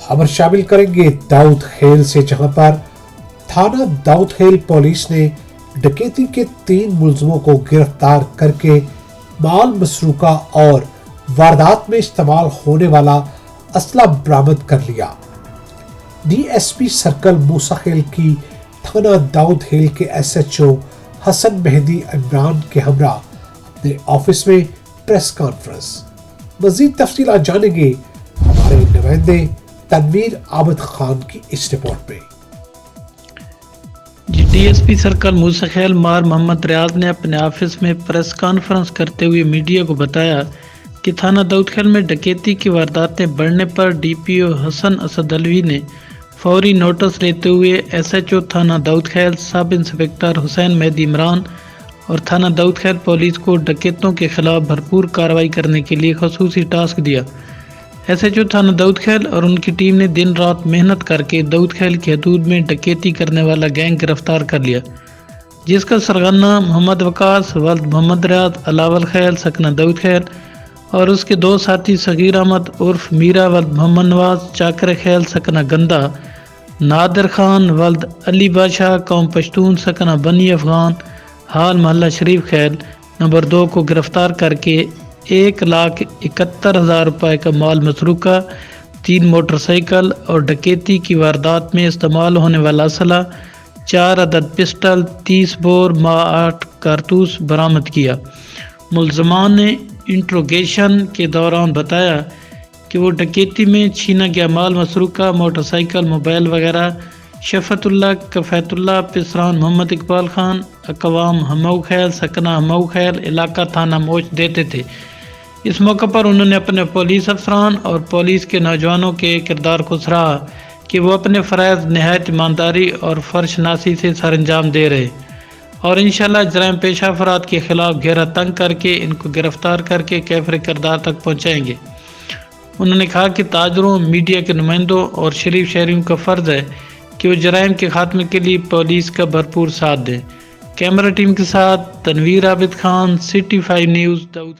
खबर शामिल करेंगे दाऊद खेल से, जहां पर थाना दाऊद खेल पुलिस ने डकैती के 3 मुलजमों को गिरफ्तार करके माल मसरूका और वारदात में इस्तेमाल होने वाला असला बरामद कर लिया। डीएसपी सर्कल मूसा खेल की थाना दाऊद खेल के एसएचओ हसन मेहदी इमरान के हमरा अपने ऑफिस में प्रेस कॉन्फ्रेंस। मजीद तफसीलात जानेंगे हमारे नुमाइंदे तनवीर आबद खान की इस रिपोर्ट में। डीएसपी सर्कल मूसा खेल मार मोहम्मद रियाज ने अपने ऑफिस में प्रेस कॉन्फ्रेंस करते हुए मीडिया को बताया कि थाना दाऊद खेल में डकैती की वारदातें बढ़ने पर डीपीओ हसन असद अलवी ने फौरी नोटिस लेते हुए एसएचओ थाना दाऊद खेल, सब इंस्पेक्टर हुसैन मेहदी इमरान और थाना दाऊद खेल पुलिस को डकैतों के खिलाफ भरपूर कार्रवाई करने के लिए खसूसी टास्क दिया। एसएचओ थाना दाऊद खेल और उनकी टीम ने दिन रात मेहनत करके दाऊद खेल की हदूद में डकैती करने वाला गैंग गिरफ्तार कर लिया, जिसका सरगना मोहम्मद वकास वल्द मोहम्मद रियाज अलावल खेल सकना दाऊद खेल और उसके 2 साथी सगीर अहमद उर्फ मीरा वल्द मोहम्मद नवाज चाकर खेल सकना गंदा, नादिर खान वल्द अली बादशाह कौम पश्तून सकना बनी अफगान हाल मोहल्ला शरीफ खेल नंबर 2 को गिरफ्तार करके 1,71,000 रुपये का माल मसरूका, 3 मोटरसाइकिल और डकैती की वारदात में इस्तेमाल होने वाला असला, 4 अदद पिस्टल, 30 बोर मा 8 कारतूस बरामद किया। मुलजमान ने इंट्रोगेशन के दौरान बताया कि वो डकैती में छीना गया माल मसरूका, मोटरसाइकिल, मोबाइल वगैरह शफतुल्लाह, कफैतुल्लाह, पिसरान मोहम्मद इकबाल खान, अकवाम हमऊ खैल, सकना हमऊ खैल, इलाका थाना मोच देते थे। इस मौके पर उन्होंने अपने पुलिस अफसरान और पुलिस के नौजवानों के किरदार को सराहा कि वो अपने फ़राइज़ नहायत ईमानदारी और फर्शनासी से सरअंजाम दे रहे और इंशाअल्लाह जराइम पेशा अफराद के खिलाफ घेरा तंग करके इनको गिरफ्तार करके कैफरे किरदार तक पहुँचाएँगे। उन्होंने कहा कि ताजरों, मीडिया के नुमाइंदों और शरीफ शहरियों का फ़र्ज़ है कि वो जराइम के खात्मे के लिए पुलिस का भरपूर साथ दें। कैमरा टीम के साथ तनवीर आबिद खान, सिटी 5 न्यूज़ दाऊद।